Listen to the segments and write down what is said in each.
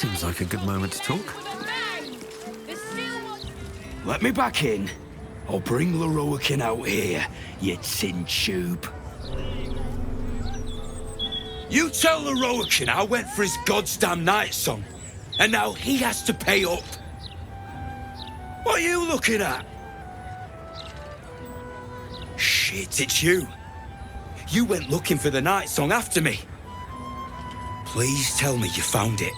Seems like a good moment to talk. Let me back in. I'll bring Leroican out here, you tin tube. You tell Leroican I went for his goddamn night song, and now he has to pay up. What are you looking at? Shit, it's you. You went looking for the night song after me. Please tell me you found it.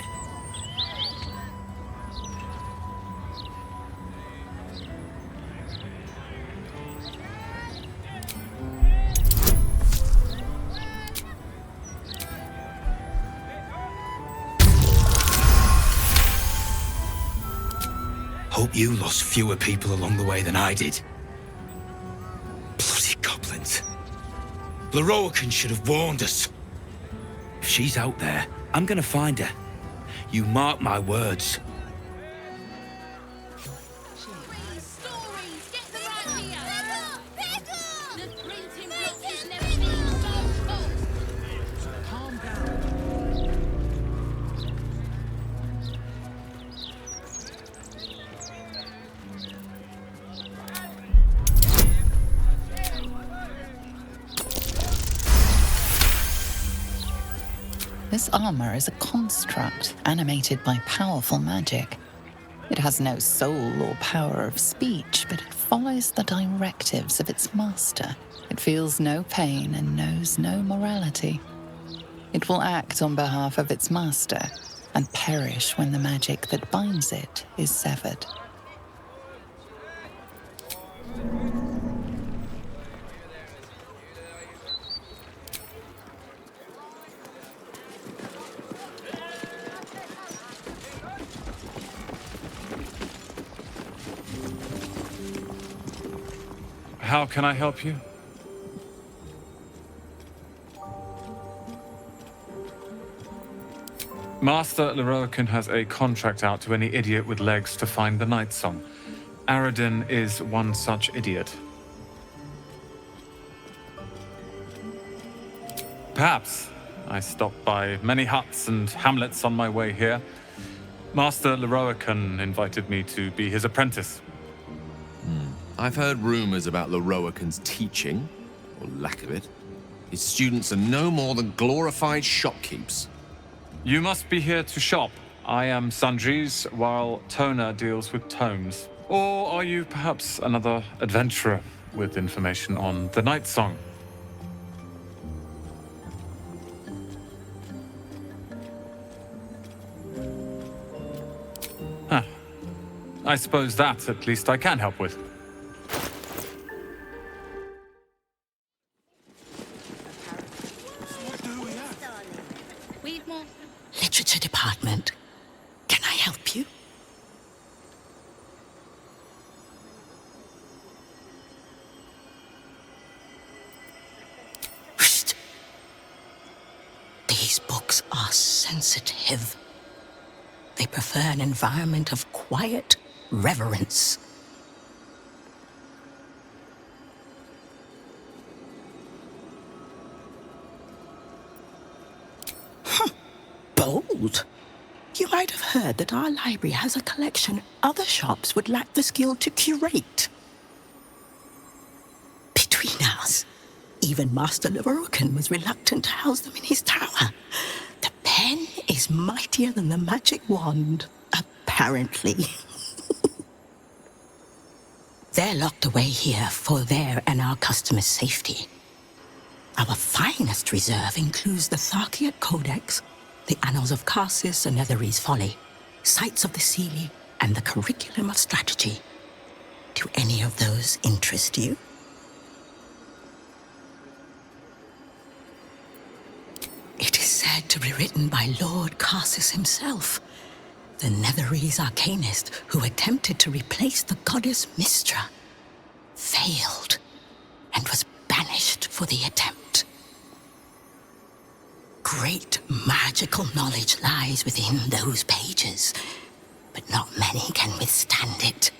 Hope you lost fewer people along the way than I did. Bloody goblins. Leroican should have warned us. If she's out there, I'm gonna find her. You mark my words. This armor is a construct animated by powerful magic. It has no soul or power of speech, but it follows the directives of its master. It feels no pain and knows no morality. It will act on behalf of its master and perish when the magic that binds it is severed. How can I help you? Master Leroican has a contract out to any idiot with legs to find the night song. Aradin is one such idiot. Perhaps. I stopped by many huts and hamlets on my way here. Master Leroican invited me to be his apprentice. I've heard rumors about Leroican's teaching, or lack of it. His students are no more than glorified shopkeepers. You must be here to shop. I am Sanji's, while Tona deals with tomes. Or are you perhaps another adventurer with information on the night song? Huh. I suppose that at least I can help with. Literature department. Can I help you? Whoosh. These books are sensitive. They prefer an environment of quiet reverence. Bold. You might have heard that our library has a collection other shops would lack the skill to curate. Between us, even Master Leroican was reluctant to house them in his tower. The pen is mightier than the magic wand, apparently. They're locked away here for their and our customers' safety. Our finest reserve includes the Tharkiat Codex, the Annals of Karsus and Netherese Folly, Sights of the Seelie, and the Curriculum of Strategy. Do any of those interest you? It is said to be written by Lord Karsus himself, the Netherese arcanist who attempted to replace the goddess Mystra, failed, and was banished for the attempt. Great magical knowledge lies within those pages, but not many can withstand it.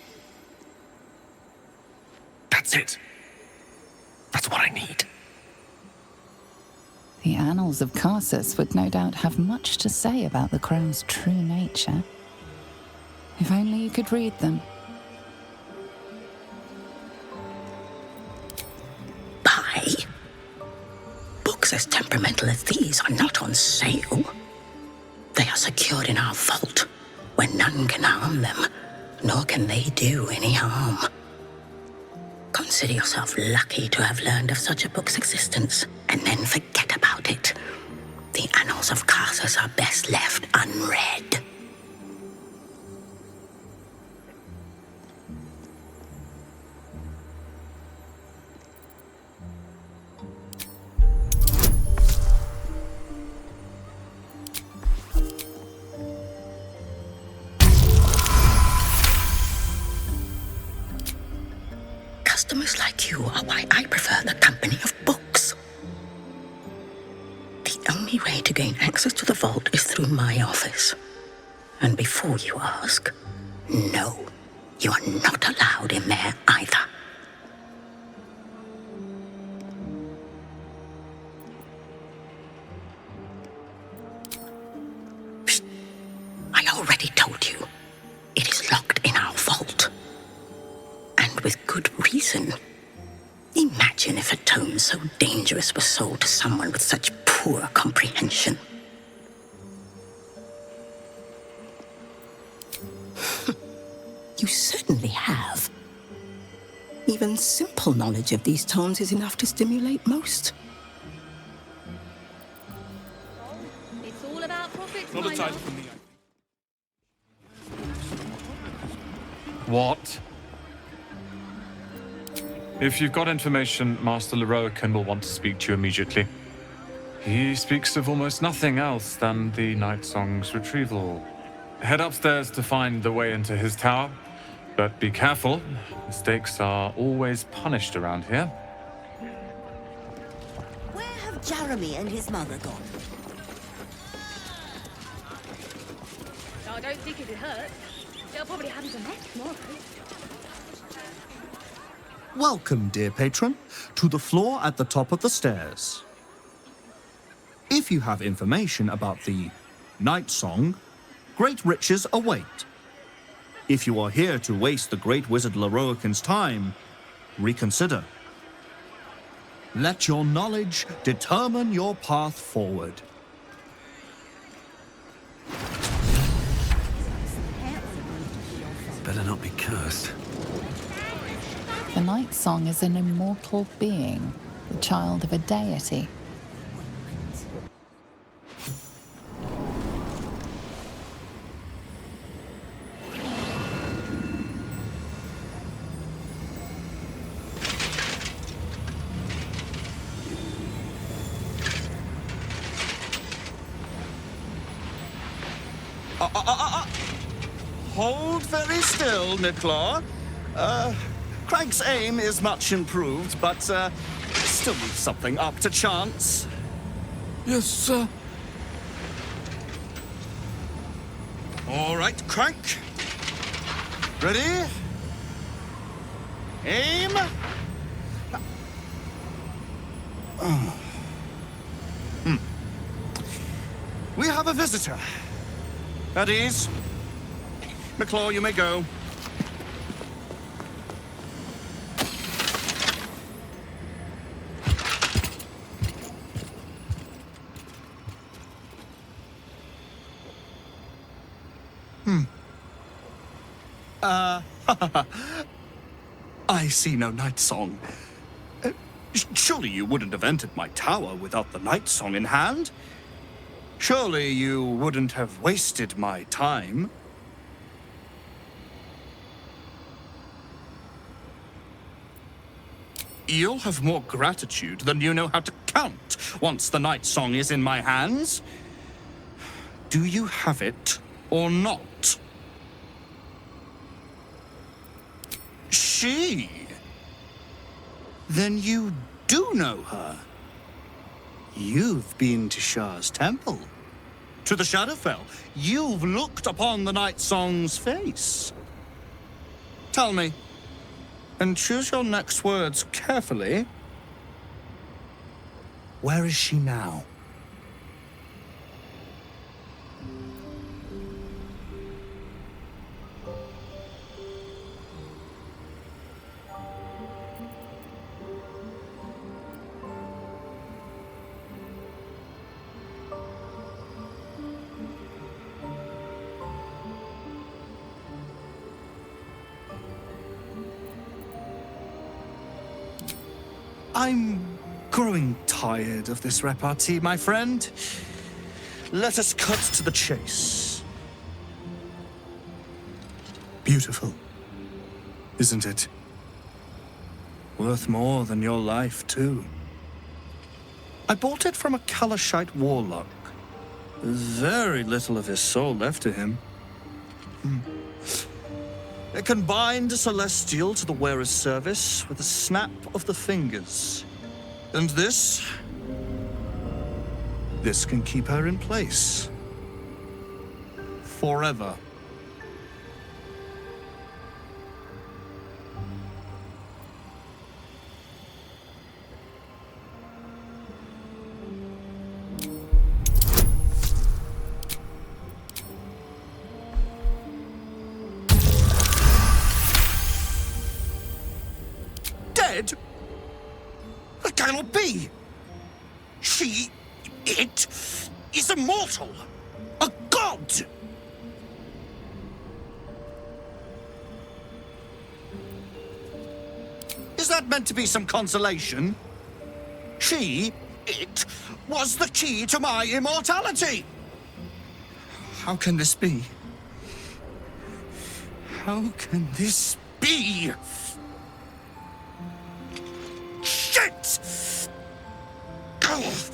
That's it. That's what I need. The annals of Carsus would no doubt have much to say about the crone's true nature. If only you could read them. Buy? Books as temperamental as these are not on sale. They are secured in our vault, where none can harm them, nor can they do any harm. Consider yourself lucky to have learned of such a book's existence, and then forget about it. The annals of Carsus are best left unread. Customers like you are why I prefer the company of books. The only way to gain access to the vault is through my office. And before you ask, no, you are not allowed in there either. Psst. I already told you. It is locked in our vault. And with good reason. Imagine if a tome so dangerous was sold to someone with such poor comprehension. You certainly have. Even simple knowledge of these tomes is enough to stimulate most. It's all about profits, Not my a title lord. from the... What? If you've got information, Master Leroican will want to speak to you immediately. He speaks of almost nothing else than the Night Song's retrieval. Head upstairs to find the way into his tower, but be careful. Mistakes are always punished around here. Where have Jeremy and his mother gone? I don't think it'd hurt. They'll probably have him met tomorrow. Welcome, dear patron, to the floor at the top of the stairs. If you have information about the Night Song, great riches await. If you are here to waste the great wizard Leroican's time, reconsider. Let your knowledge determine your path forward. Better not be cursed. The Night Song is an immortal being, the child of a deity. Hold very still, Nicklaw. Crank's aim is much improved, but still leaves something up to chance. Yes, sir. All right, Crank. Ready? Aim. We have a visitor. At ease. Nicklaw, you may go. I see no Night Song. Surely you wouldn't have entered my tower without the Night Song in hand? Surely you wouldn't have wasted my time? You'll have more gratitude than you know how to count once the Night Song is in my hands. Do you have it or not? She? Then you do know her. You've been to Shah's temple, to the Shadowfell. You've looked upon the Night Song's face. Tell me, and choose your next words carefully. Where is she now? I'm growing tired of this repartee, my friend. Let us cut to the chase. Beautiful, isn't it? Worth more than your life, too. I bought it from a Kalashite warlock. There's very little of his soul left to him. It can bind a celestial to the wearer's service with a snap of the fingers. And this can keep her in place. Forever. Dead? That cannot be. It is immortal. A god. Is that meant to be some consolation? It was the key to my immortality. How can this be? How can this be? Shit! Oh.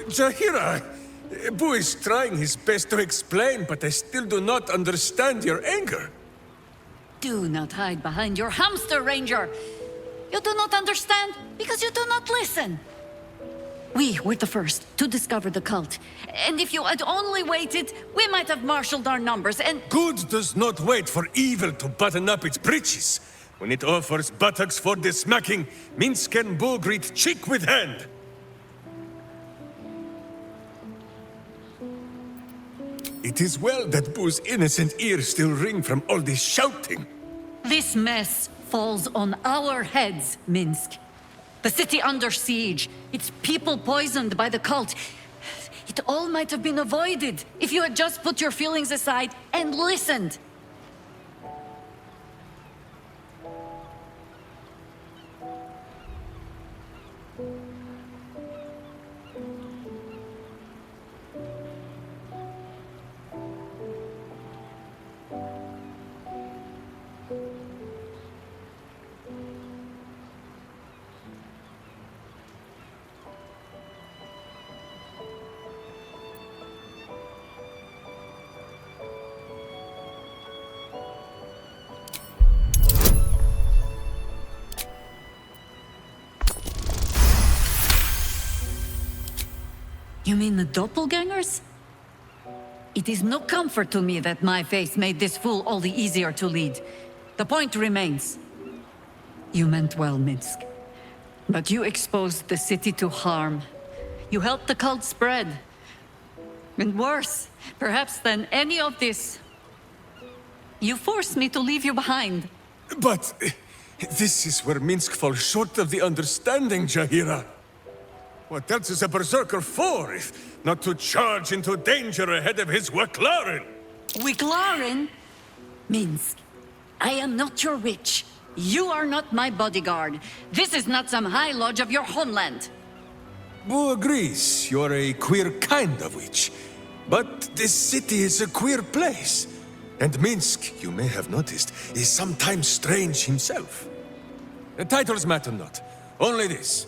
Jaheira, Boo is trying his best to explain, but I still do not understand your anger. Do not hide behind your hamster, Ranger. You do not understand because you do not listen. We were the first to discover the cult. And if you had only waited, we might have marshaled our numbers and... Good does not wait for evil to button up its breeches. When it offers buttocks for the smacking, Minsk and Boo greet cheek with hand. It is well that Boo's innocent ears still ring from all this shouting. This mess falls on our heads, Minsk. The city under siege, its people poisoned by the cult. It all might have been avoided if you had just put your feelings aside and listened. You mean the doppelgangers? It is no comfort to me that my face made this fool all the easier to lead. The point remains. You meant well, Minsk. But you exposed the city to harm. You helped the cult spread. And worse, perhaps than any of this, you forced me to leave you behind. But this is where Minsk falls short of the understanding, Jaheira. What else is a berserker for, if not to charge into danger ahead of his Waklaren? Waklaren? Minsk, I am not your witch. You are not my bodyguard. This is not some high lodge of your homeland. Boo agrees you're a queer kind of witch. But this city is a queer place. And Minsk, you may have noticed, is sometimes strange himself. The titles matter not. Only this.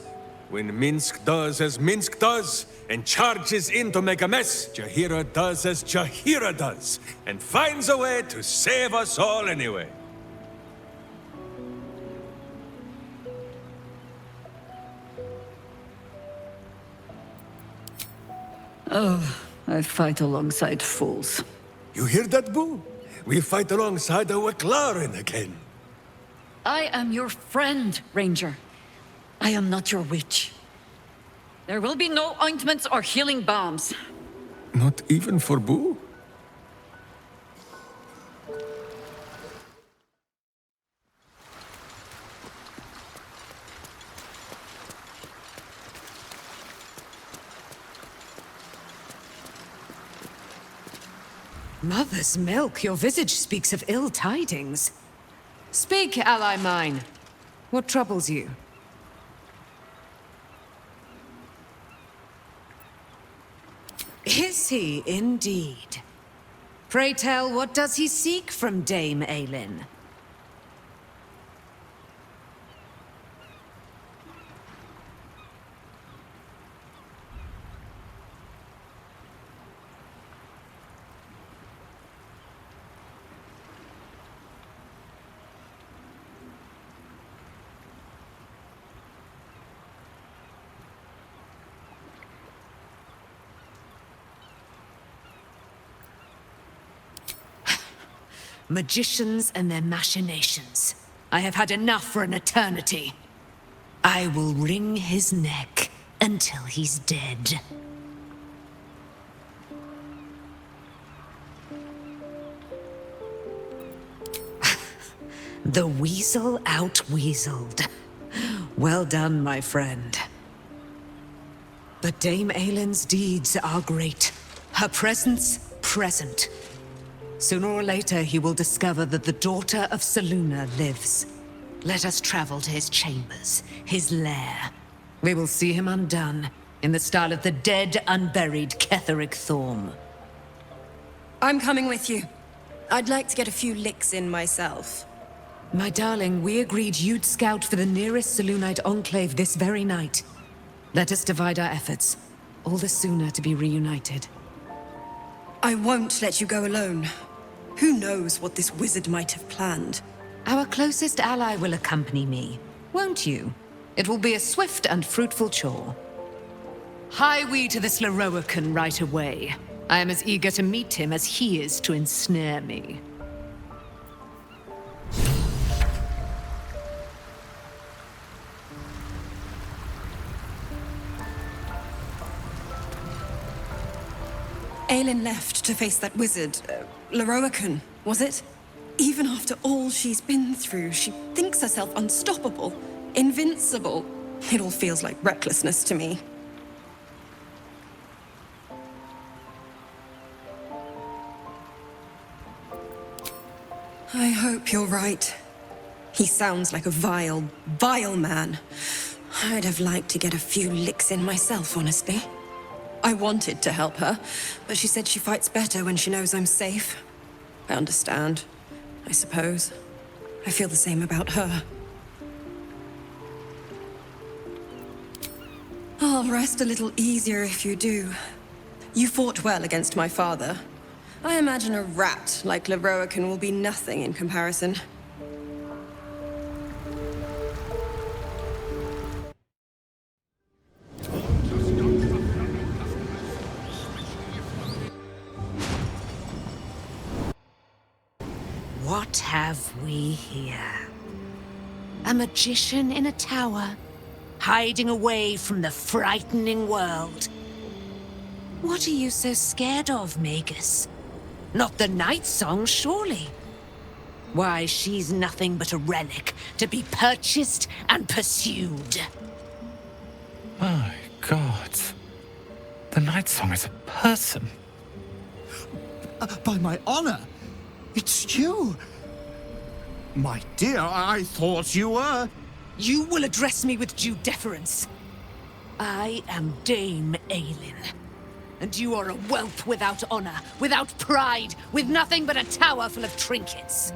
When Minsk does as Minsk does, and charges in to make a mess, Jaheira does as Jaheira does, and finds a way to save us all anyway. Oh, I fight alongside fools. You hear that, Boo? We fight alongside a Waklaren again. I am your friend, Ranger. I am not your witch. There will be no ointments or healing balms. Not even for Boo? Mother's milk, your visage speaks of ill tidings. Speak, ally mine. What troubles you? Is he indeed? Pray tell, what does he seek from Dame Aelin? Magicians and their machinations. I have had enough for an eternity. I will wring his neck until he's dead. The weasel out-weaseled. Well done, my friend. But Dame Aelin's deeds are great. Her presence, present. Sooner or later, he will discover that the daughter of Selûne lives. Let us travel to his chambers, his lair. We will see him undone, in the style of the dead, unburied Ketheric Thorm. I'm coming with you. I'd like to get a few licks in myself. My darling, we agreed you'd scout for the nearest Selûnite enclave this very night. Let us divide our efforts, all the sooner to be reunited. I won't let you go alone. Who knows what this wizard might have planned? Our closest ally will accompany me, won't you? It will be a swift and fruitful chore. Hie we to this Lorroakan right away. I am as eager to meet him as he is to ensnare me. Aelin left to face that wizard, Lorroakan, was it? Even after all she's been through, she thinks herself unstoppable, invincible. It all feels like recklessness to me. I hope you're right. He sounds like a vile, vile man. I'd have liked to get a few licks in myself, honestly. I wanted to help her, but she said she fights better when she knows I'm safe. I understand, I suppose. I feel the same about her. I'll rest a little easier if you do. You fought well against my father. I imagine a rat like Lorroakan will be nothing in comparison. What have we here? A magician in a tower, hiding away from the frightening world. What are you so scared of, Magus? Not the night song, surely? Why, she's nothing but a relic to be purchased and pursued. My God. The night song is a person. By my honor, it's you. My dear, I thought you were... You will address me with due deference. I am Dame Aelin. And you are a whelp without honor, without pride, with nothing but a tower full of trinkets.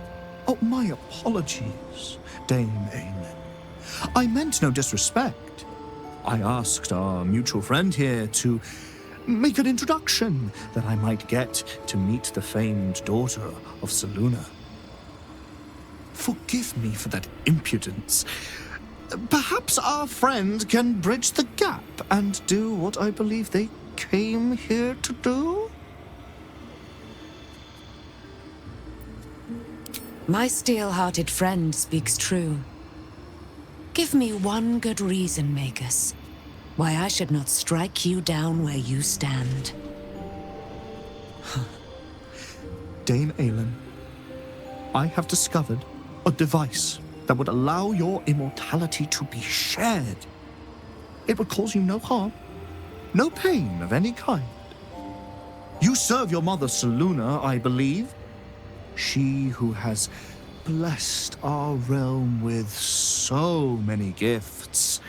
Oh, my apologies, Dame Aelin. I meant no disrespect. I asked our mutual friend here to make an introduction that I might get to meet the famed daughter of Selûne. Forgive me for that impudence. Perhaps our friend can bridge the gap and do what I believe they came here to do? My steel-hearted friend speaks true. Give me one good reason, Magus, why I should not strike you down where you stand. Dame Aelin, I have discovered a device that would allow your immortality to be shared. It would cause you no harm, no pain of any kind. You serve your mother Seluna, I believe. She who has blessed our realm with so many gifts.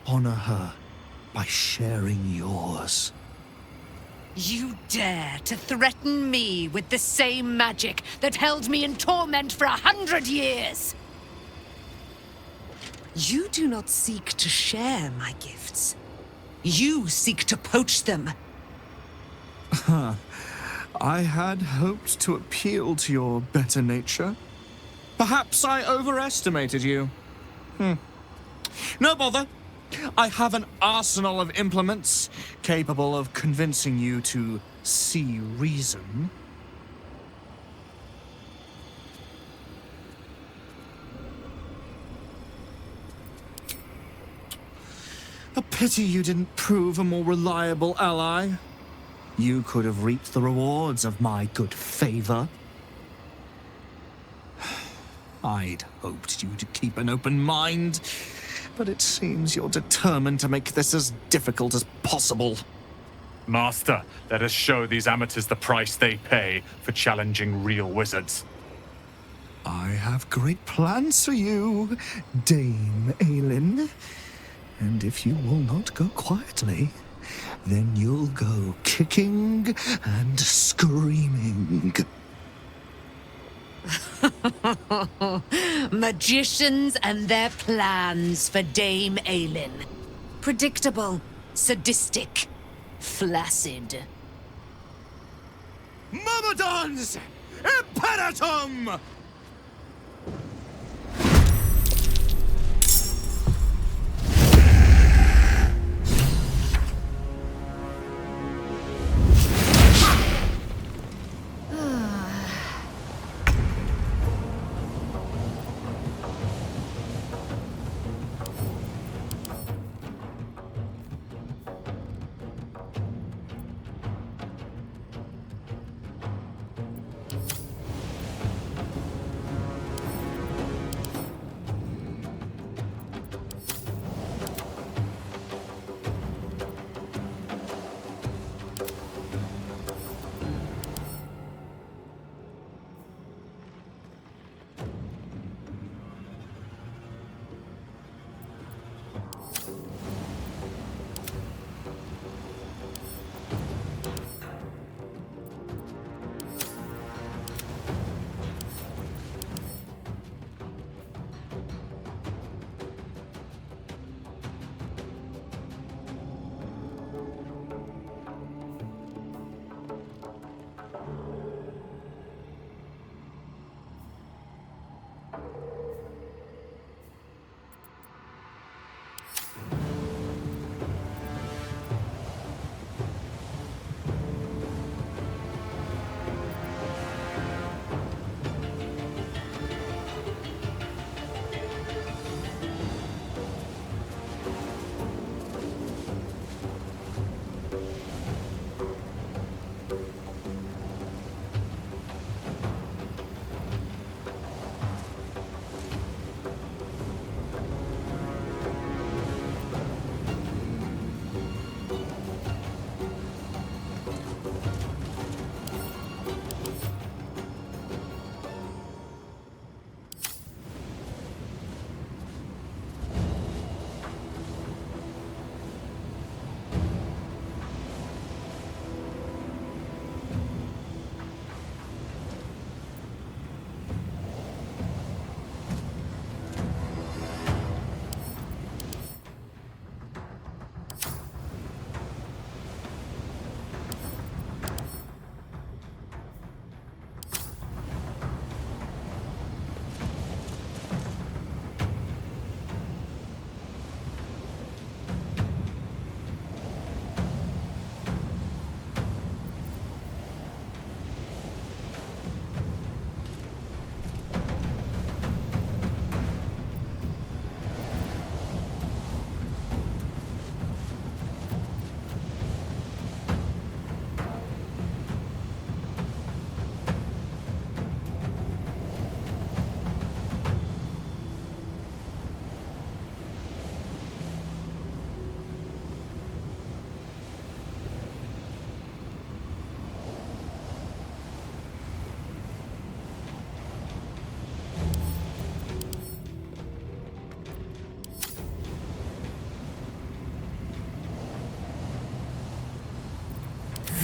Honor her by sharing yours. You dare to threaten me with the same magic that held me in torment for 100 years? You do not seek to share my gifts. You seek to poach them. I had hoped to appeal to your better nature. Perhaps I overestimated you. No bother. I have an arsenal of implements capable of convincing you to see reason. A pity you didn't prove a more reliable ally. You could have reaped the rewards of my good favor. I'd hoped you to keep an open mind, but it seems you're determined to make this as difficult as possible. Master, let us show these amateurs the price they pay for challenging real wizards. I have great plans for you, Dame Aelin. And if you will not go quietly, then you'll go kicking and screaming. Magicians and their plans for Dame Aelin. Predictable, sadistic, flaccid. Myrmidons! Imperatum!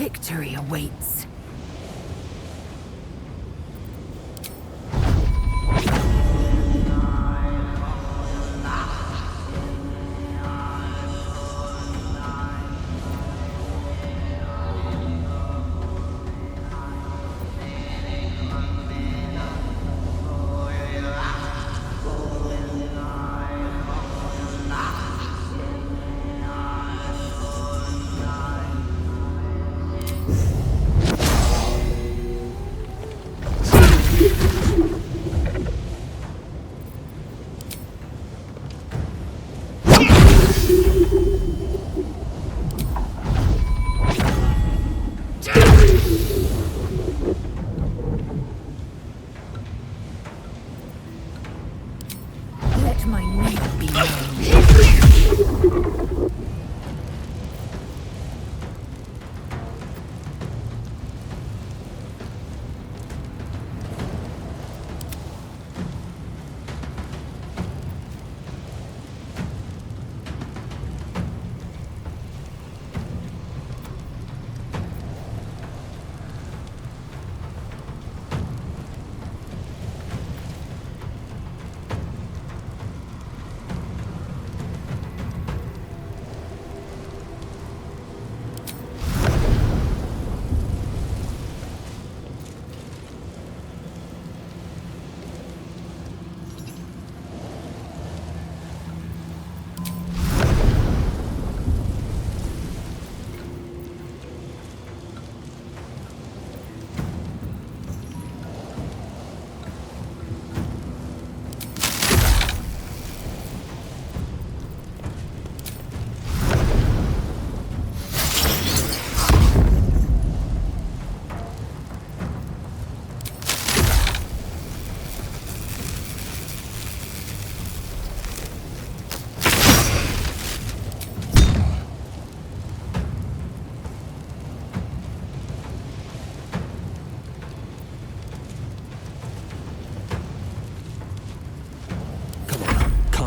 Victory awaits. Let my name be known.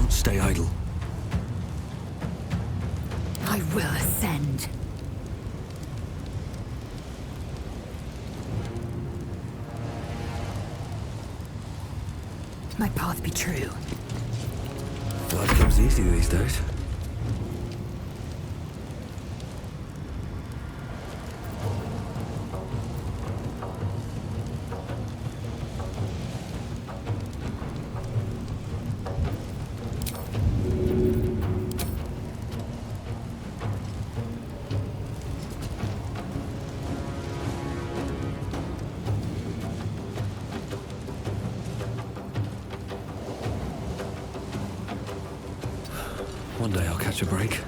Stay idle. I will ascend. My path be true. Life comes easy these days. One day I'll catch a break.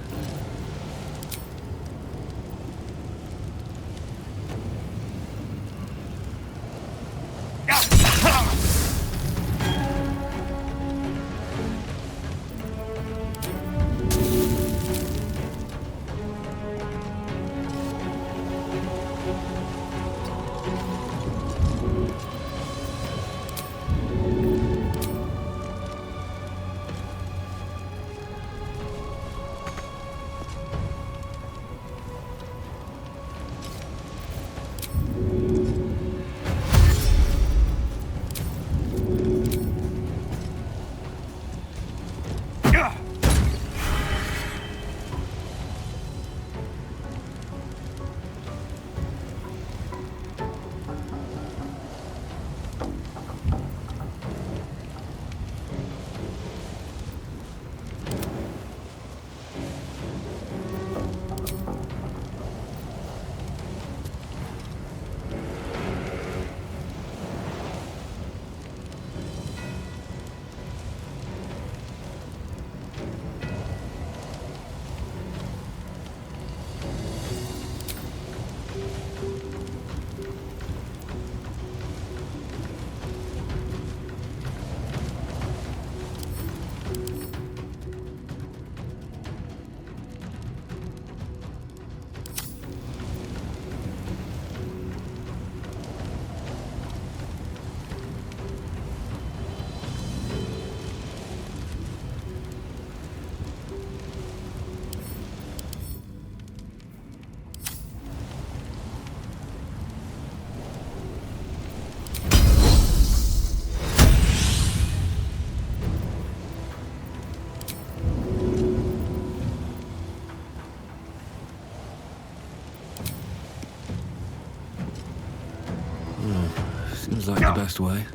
Seems like the best way.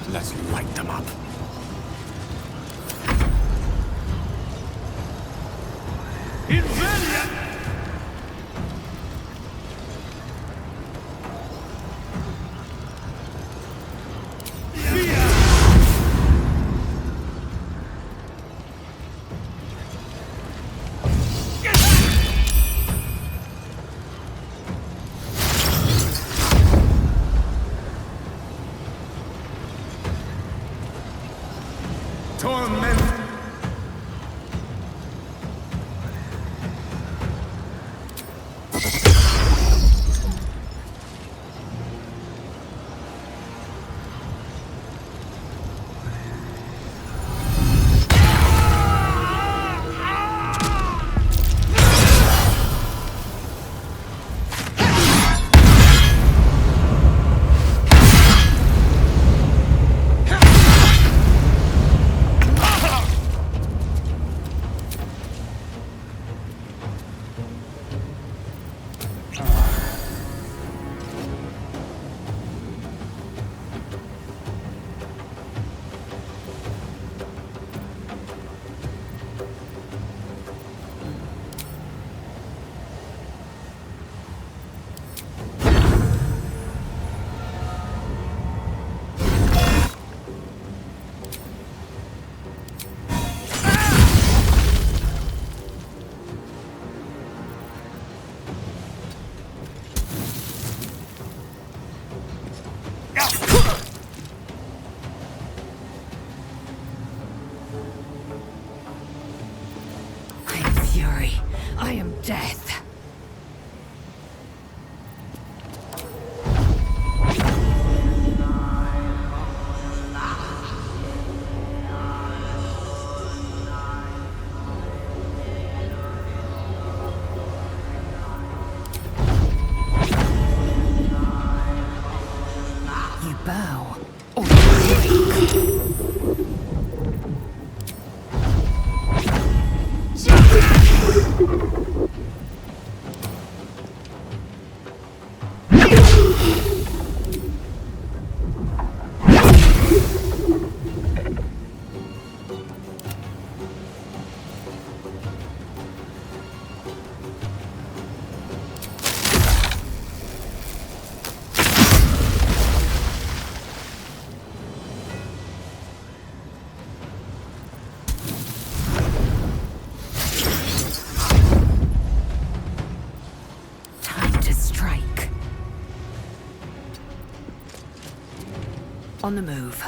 Let's light them up. I am death. On the move.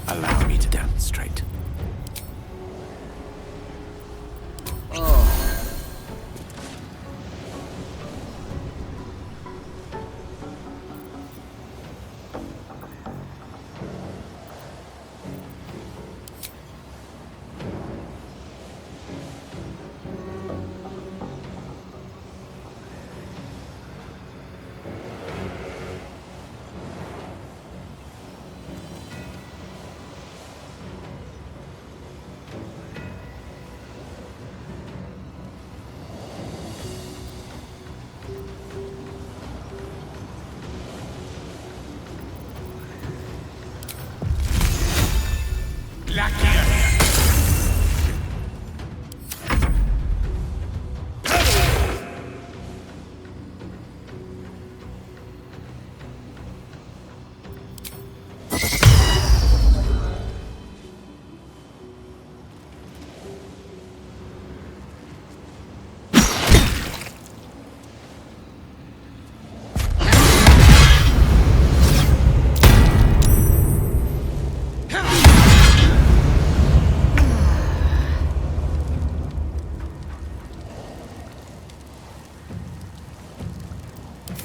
Allow me to demonstrate.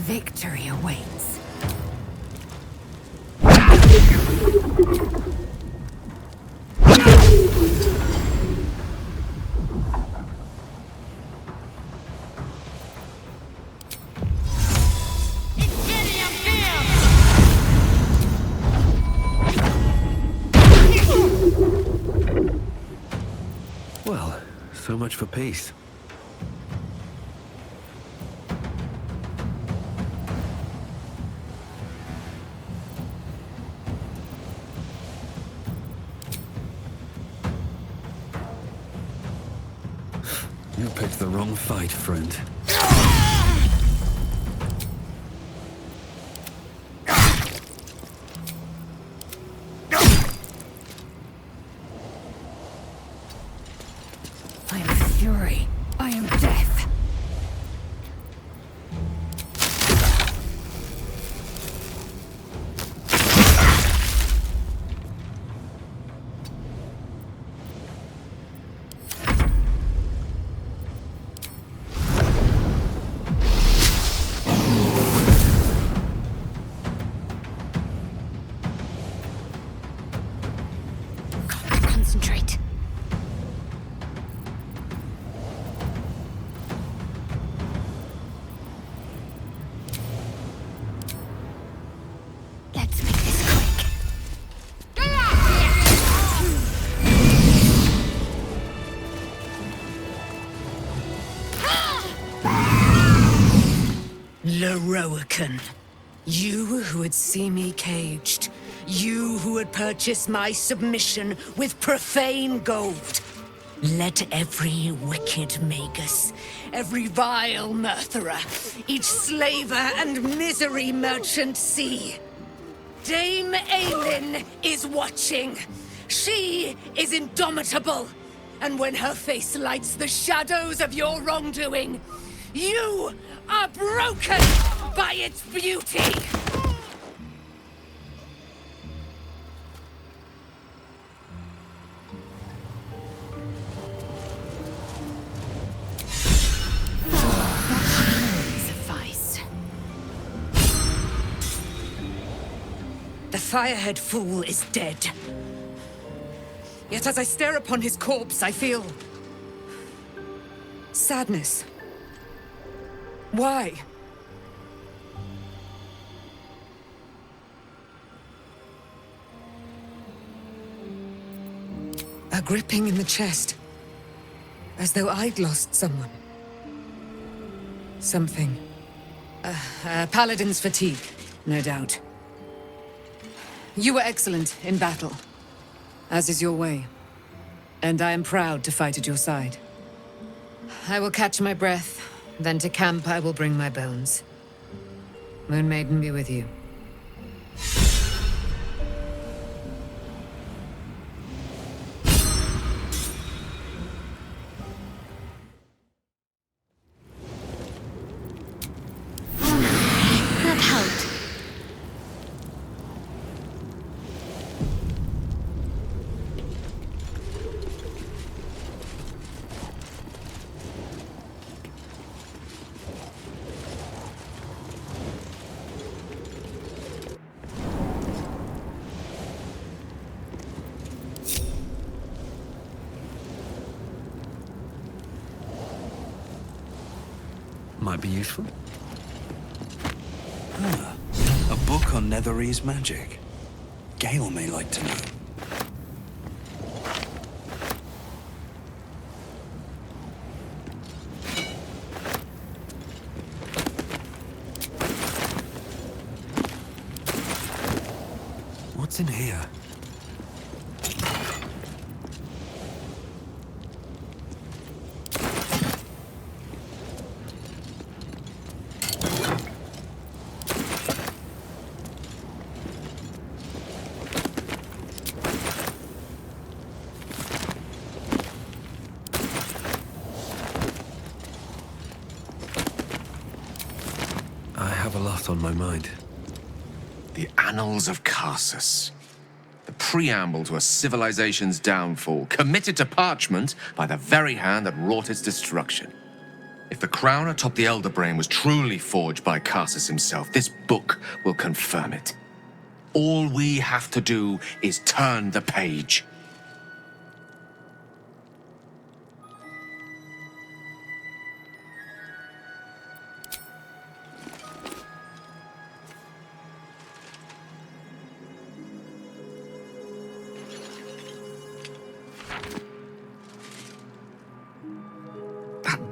Victory awaits. Well, so much for peace. You picked the wrong fight, friend. I am fury. I am death. Concentrate. Let's make this quick. Leroican. You who would see me caged. You who would purchase my submission with profane gold. Let every wicked magus, every vile murtherer, each slaver and misery merchant see. Dame Aelin is watching. She is indomitable. And when her face lights the shadows of your wrongdoing, you are broken by its beauty. Suffice. The Firehead Fool is dead. Yet as I stare upon his corpse, I feel sadness. Why? A gripping in the chest, as though I'd lost someone. Something. Paladin's fatigue. no doubt. You were excellent in battle, as is your way. And I am proud to fight at your side. I will catch my breath, then to camp I will bring my bones. Moon Maiden be with you. That helped. Might be useful. A book on Netherese magic. Gale may like to know. What's in here? I have a lot on my mind. The Annals of Karsus. The preamble to a civilization's downfall, committed to parchment by the very hand that wrought its destruction. If the crown atop the Elder Brain was truly forged by Karsus himself, this book will confirm it. All we have to do is turn the page.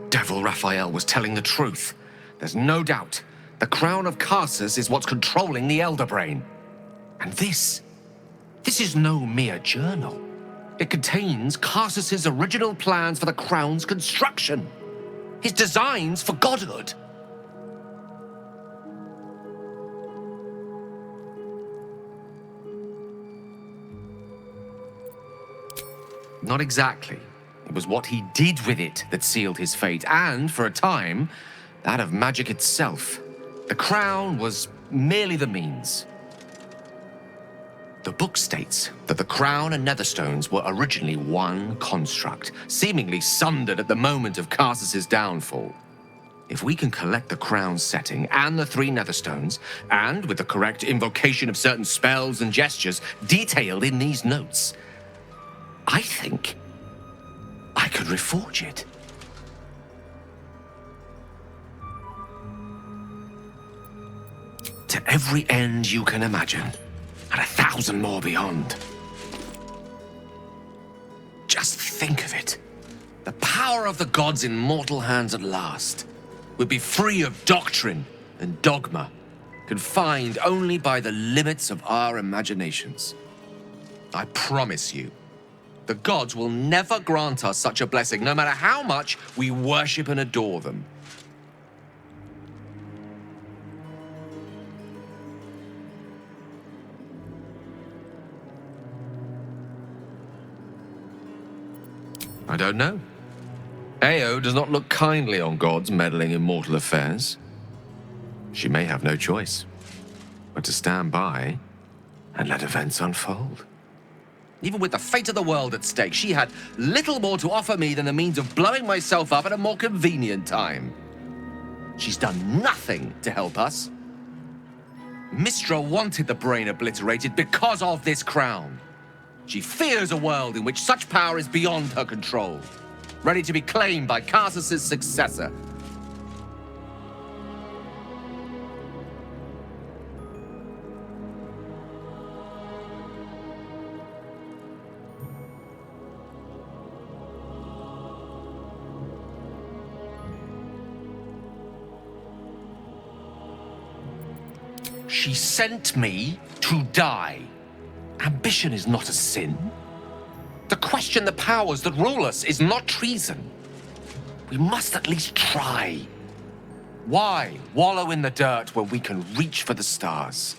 Devil Raphael was telling the truth. There's no doubt. The crown of Karsus is what's controlling the Elder Brain. And this is no mere journal. It contains Karsus's original plans for the crown's construction. His designs for godhood. Not exactly. It was what he did with it that sealed his fate, and, for a time, that of magic itself. The crown was merely the means. The book states that the crown and netherstones were originally one construct, seemingly sundered at the moment of Karsus's downfall. If we can collect the crown's setting and the 3 netherstones, and with the correct invocation of certain spells and gestures detailed in these notes, I think I could reforge it. To every end you can imagine, and 1,000 more beyond. Just think of it. The power of the gods in mortal hands at last would be free of doctrine and dogma, confined only by the limits of our imaginations. I promise you, the gods will never grant us such a blessing, no matter how much we worship and adore them. I don't know. Ao does not look kindly on gods meddling in mortal affairs. She may have no choice but to stand by and let events unfold. Even with the fate of the world at stake, she had little more to offer me than the means of blowing myself up at a more convenient time. She's done nothing to help us. Mistra wanted the brain obliterated because of this crown. She fears a world in which such power is beyond her control, ready to be claimed by Karsus's successor. She sent me to die. Ambition is not a sin. To question the powers that rule us is not treason. We must at least try. Why wallow in the dirt when we can reach for the stars?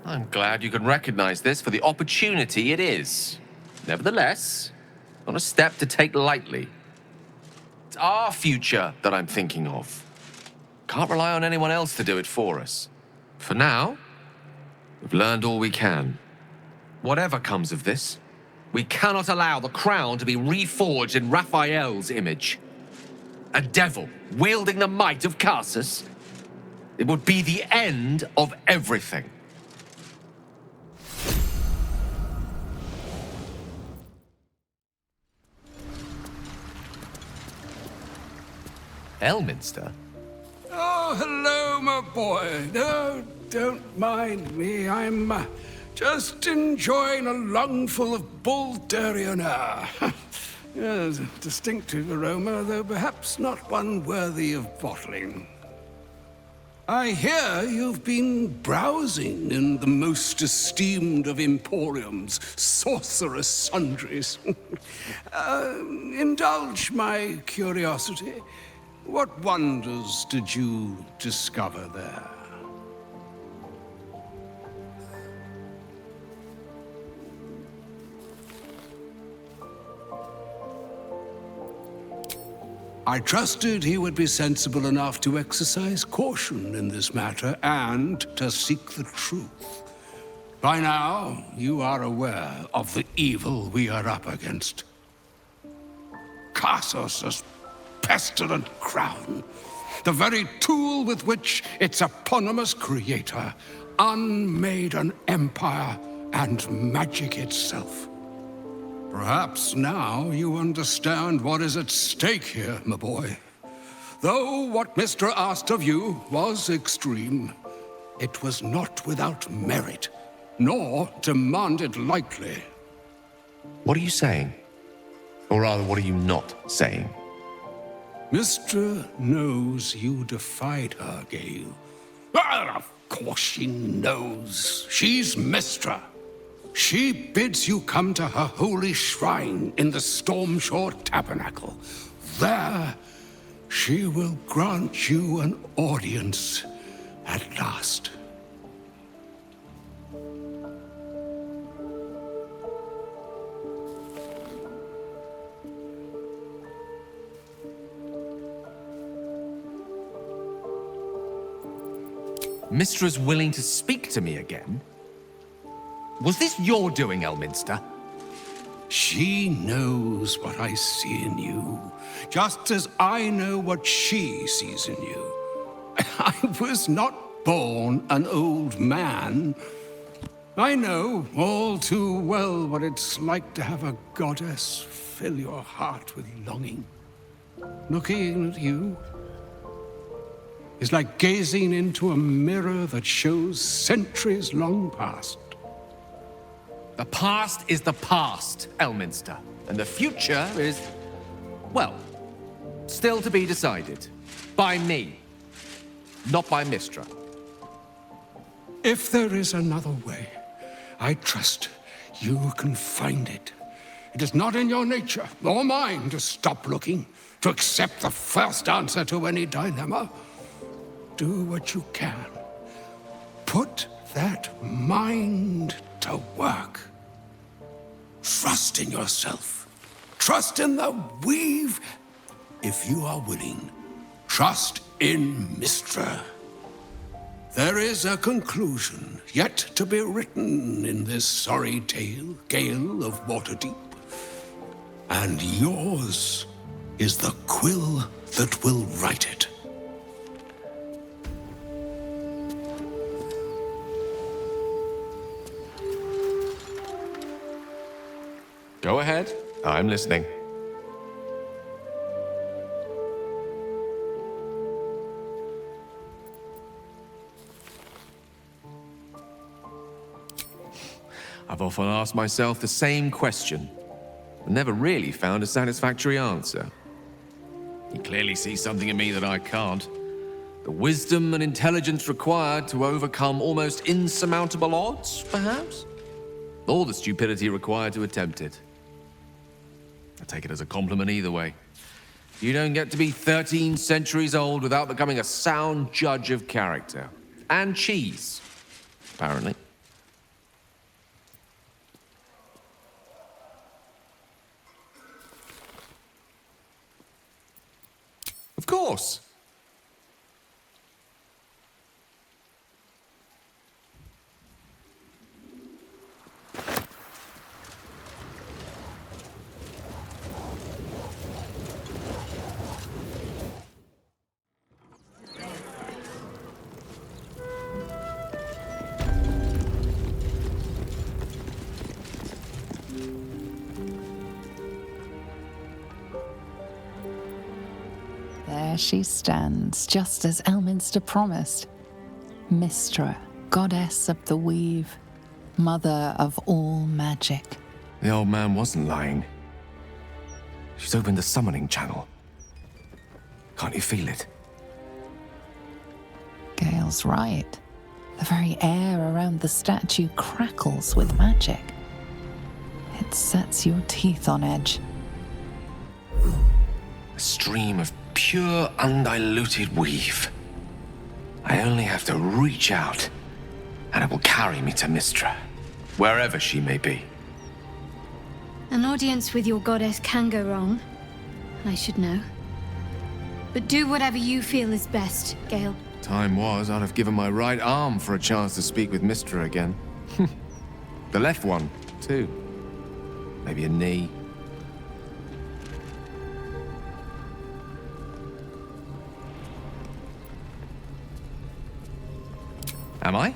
I'm glad you can recognize this for the opportunity it is. Nevertheless, not a step to take lightly. It's our future that I'm thinking of. Can't rely on anyone else to do it for us. For now, we've learned all we can. Whatever comes of this, we cannot allow the crown to be reforged in Raphael's image. A devil wielding the might of Carsus. It would be the end of everything. Elminster? Oh, hello, my boy. No, don't mind me. I'm just enjoying a lungful of Baldurian air. Yes, a distinctive aroma, though perhaps not one worthy of bottling. I hear you've been browsing in the most esteemed of emporiums, sorcerous sundries. Indulge my curiosity. What wonders did you discover there? I trusted he would be sensible enough to exercise caution in this matter and to seek the truth. By now, you are aware of the evil we are up against. Carsus' pestilent crown, the very tool with which its eponymous creator unmade an empire and magic itself. Perhaps now you understand what is at stake here, my boy. Though what Mr. asked of you was extreme, it was not without merit, nor demanded lightly. What are you saying? Or rather, what are you not saying? Mr. knows you defied her, Gale. Well, of course she knows. She's Mistra. She bids you come to her holy shrine in the Stormshore Tabernacle. There, she will grant you an audience at last. Mistra's willing to speak to me again? Was this your doing, Elminster? She knows what I see in you, just as I know what she sees in you. I was not born an old man. I know all too well what it's like to have a goddess fill your heart with longing. Looking at you is like gazing into a mirror that shows centuries long past. The past is the past, Elminster. And the future is, well, still to be decided. By me. Not by Mistra. If there is another way, I trust you can find it. It is not in your nature, or mine, to stop looking, to accept the first answer to any dilemma. Do what you can. Put that mind to work. Trust in yourself. Trust in the weave, if you are willing. Trust in Mistra. There is a conclusion yet to be written in this sorry tale, Gale of Waterdeep. And yours is the quill that will write it. Go ahead. I'm listening. I've often asked myself the same question, but never really found a satisfactory answer. He clearly sees something in me that I can't. The wisdom and intelligence required to overcome almost insurmountable odds, perhaps? Or the stupidity required to attempt it. I take it as a compliment either way. You don't get to be 13 centuries old without becoming a sound judge of character. And cheese, apparently. Of course. There she stands, just as Elminster promised. Mystra, goddess of the weave, mother of all magic. The old man wasn't lying. She's opened the summoning channel. Can't you feel it? Gale's right. The very air around the statue crackles with magic. It sets your teeth on edge. A stream of pure, undiluted weave. I only have to reach out, and it will carry me to Mystra, wherever she may be. An audience with your goddess can go wrong. I should know. But do whatever you feel is best, Gale. Time was, I'd have given my right arm for a chance to speak with Mystra again. The left one, too. Maybe a knee. Am I?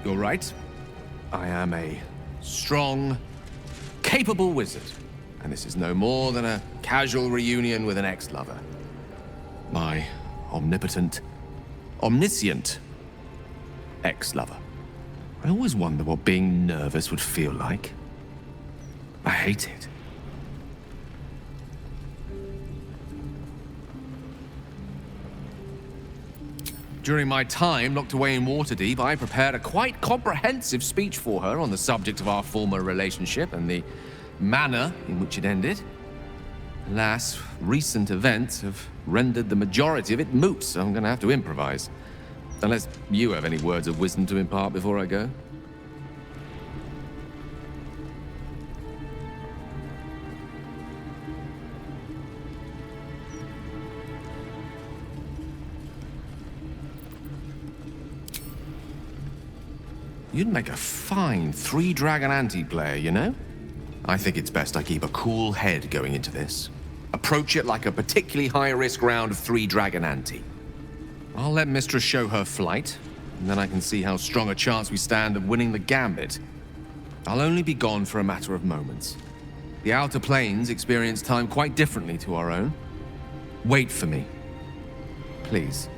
You're right. I am a strong, capable wizard. And this is no more than a casual reunion with an ex-lover. My omnipotent, omniscient ex-lover. I always wonder what being nervous would feel like. I hate it. During my time locked away in Waterdeep, I prepared a quite comprehensive speech for her on the subject of our former relationship and the manner in which it ended. Alas, recent events have rendered the majority of it moot, so I'm going to have to improvise. Unless you have any words of wisdom to impart before I go. You'd make a fine three-dragon anti-player, you know? I think it's best I keep a cool head going into this. Approach it like a particularly high-risk round of three-dragon ante. I'll let Mistress show her flight, and then I can see how strong a chance we stand of winning the gambit. I'll only be gone for a matter of moments. The Outer Planes experience time quite differently to our own. Wait for me. Please.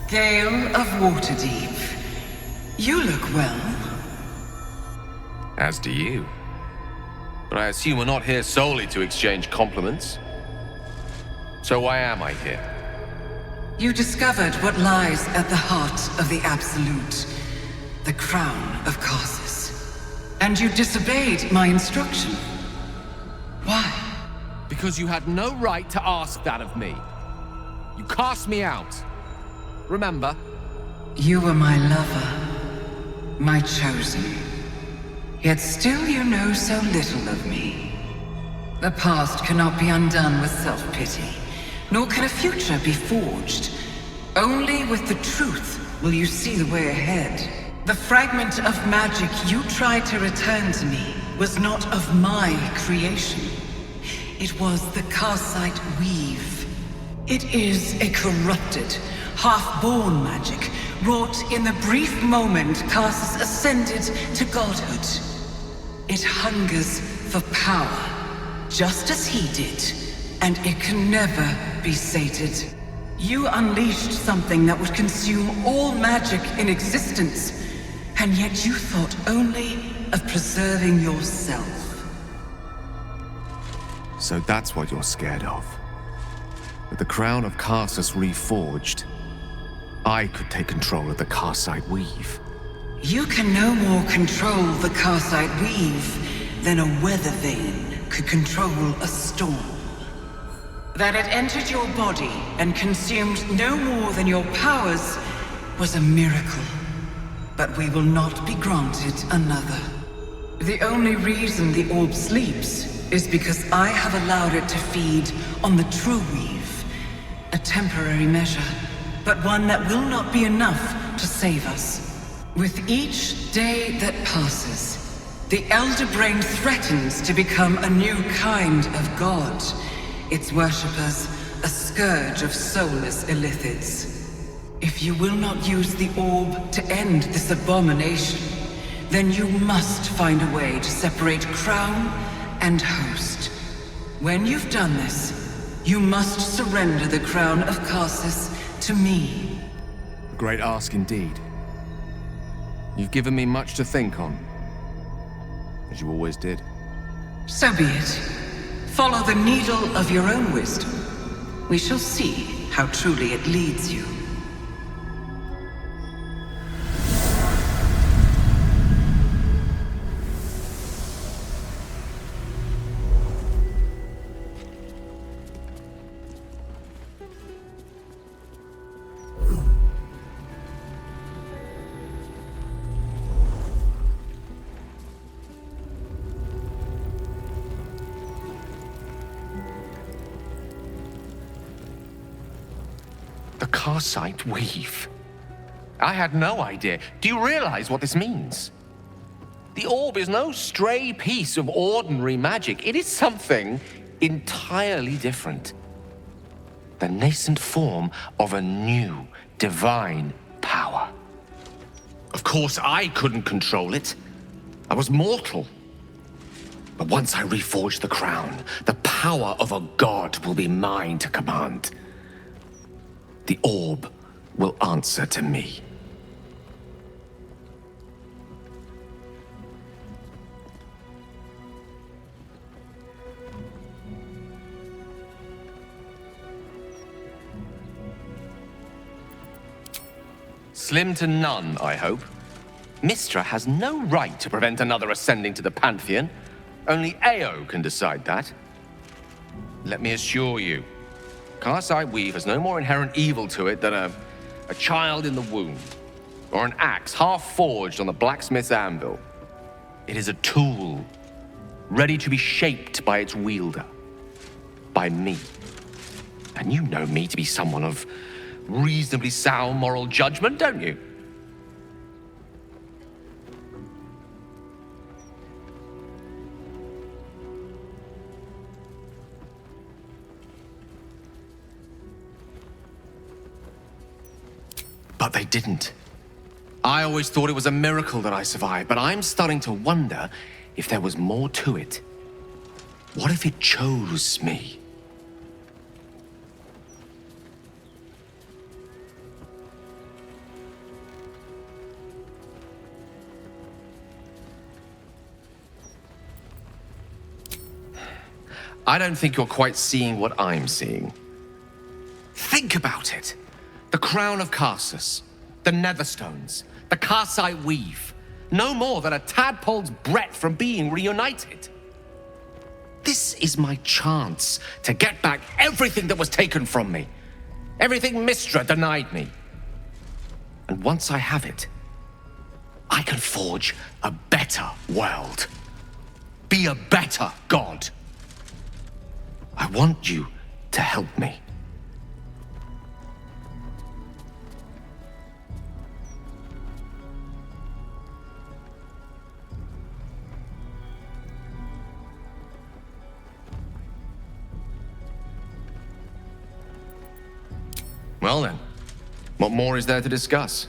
Gale of Waterdeep, you look well. As do you. But I assume we're not here solely to exchange compliments. So why am I here? You discovered what lies at the heart of the Absolute, the crown of Karsus. And you disobeyed my instruction. Why? Because you had no right to ask that of me. You cast me out. Remember? You were my lover, my chosen. Yet still you know so little of me. The past cannot be undone with self-pity. nor can a future be forged. Only with the truth will you see the way ahead. The fragment of magic you tried to return to me was not of my creation. It was the Karsite Weave. It is a corrupted, half-born magic, wrought in the brief moment Karsus ascended to godhood. It hungers for power, just as he did, and it can never be sated. You unleashed something that would consume all magic in existence, and yet you thought only of preserving yourself. So that's what you're scared of. With the crown of Karsus reforged, I could take control of the Karsite Weave. You can no more control the Karsite Weave than a weather vane could control a storm. That it entered your body and consumed no more than your powers was a miracle. But we will not be granted another. The only reason the orb sleeps is because I have allowed it to feed on the true weave. A temporary measure, but one that will not be enough to save us. With each day that passes, the Elder Brain threatens to become a new kind of god. Its worshippers, a scourge of soulless illithids. If you will not use the orb to end this abomination, then you must find a way to separate crown and host. When you've done this, you must surrender the crown of Karsus to me. A great ask indeed. You've given me much to think on, as you always did. So be it. Follow the needle of your own wisdom. We shall see how truly it leads you. The Karsite Weave. I had no idea. Do you realize what this means? The orb is no stray piece of ordinary magic. It is something entirely different. The nascent form of a new, divine power. Of course, I couldn't control it. I was mortal. But once I reforge the crown, the power of a god will be mine to command. The orb will answer to me. Slim to none, I hope. Mystra has no right to prevent another ascending to the Pantheon. Only Ao can decide that. Let me assure you, Karsite Weave has no more inherent evil to it than a child in the womb, or an axe half forged on the blacksmith's anvil. It is a tool, ready to be shaped by its wielder, by me. And you know me to be someone of reasonably sound moral judgment, don't you? But they didn't. I always thought it was a miracle that I survived, but I'm starting to wonder if there was more to it. What if it chose me? I don't think you're quite seeing what I'm seeing. Think about it. The crown of Karsus, the Netherstones, the Karsite Weave. No more than a tadpole's breadth from being reunited. This is my chance to get back everything that was taken from me. Everything Mystra denied me. And once I have it, I can forge a better world. Be a better god. I want you to help me. Well then, what more is there to discuss?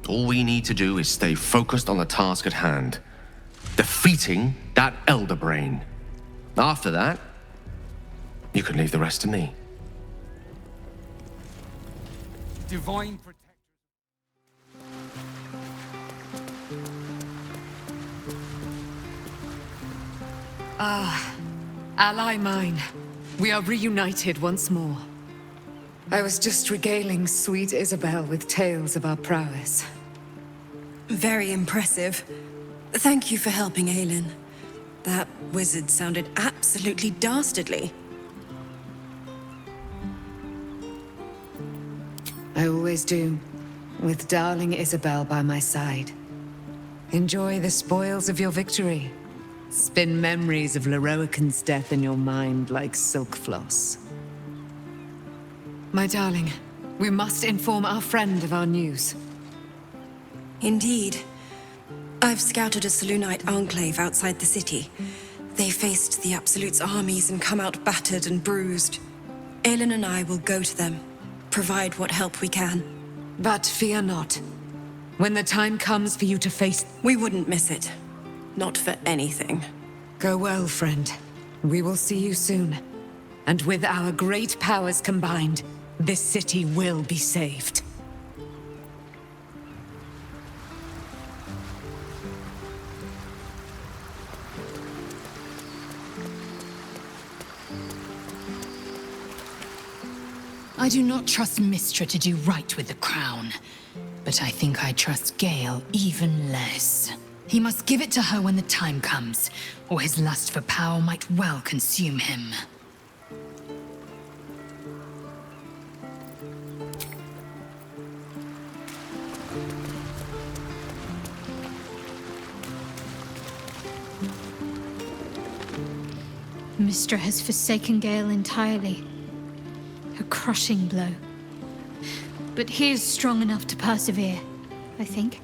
All we need to do is stay focused on the task at hand. Defeating that Elder Brain. After that, you can leave the rest to me. Divine Ally mine, we are reunited once more. I was just regaling sweet Isabel with tales of our prowess. Very impressive. Thank you for helping Aelin. That wizard sounded absolutely dastardly. I always do, with darling Isabel by my side. Enjoy the spoils of your victory. Spin memories of Leroican's death in your mind like silk floss. My darling, we must inform our friend of our news. Indeed. I've scouted a Selûnite enclave outside the city. They faced the Absolute's armies and come out battered and bruised. Aelin and I will go to them, provide what help we can. But fear not. When the time comes for you to face... We wouldn't miss it. Not for anything. Go well, friend. We will see you soon. And with our great powers combined, this city will be saved. I do not trust Mystra to do right with the crown, but I think I trust Gale even less. He must give it to her when the time comes, or his lust for power might well consume him. Mystra has forsaken Gale entirely. A crushing blow. But he is strong enough to persevere, I think.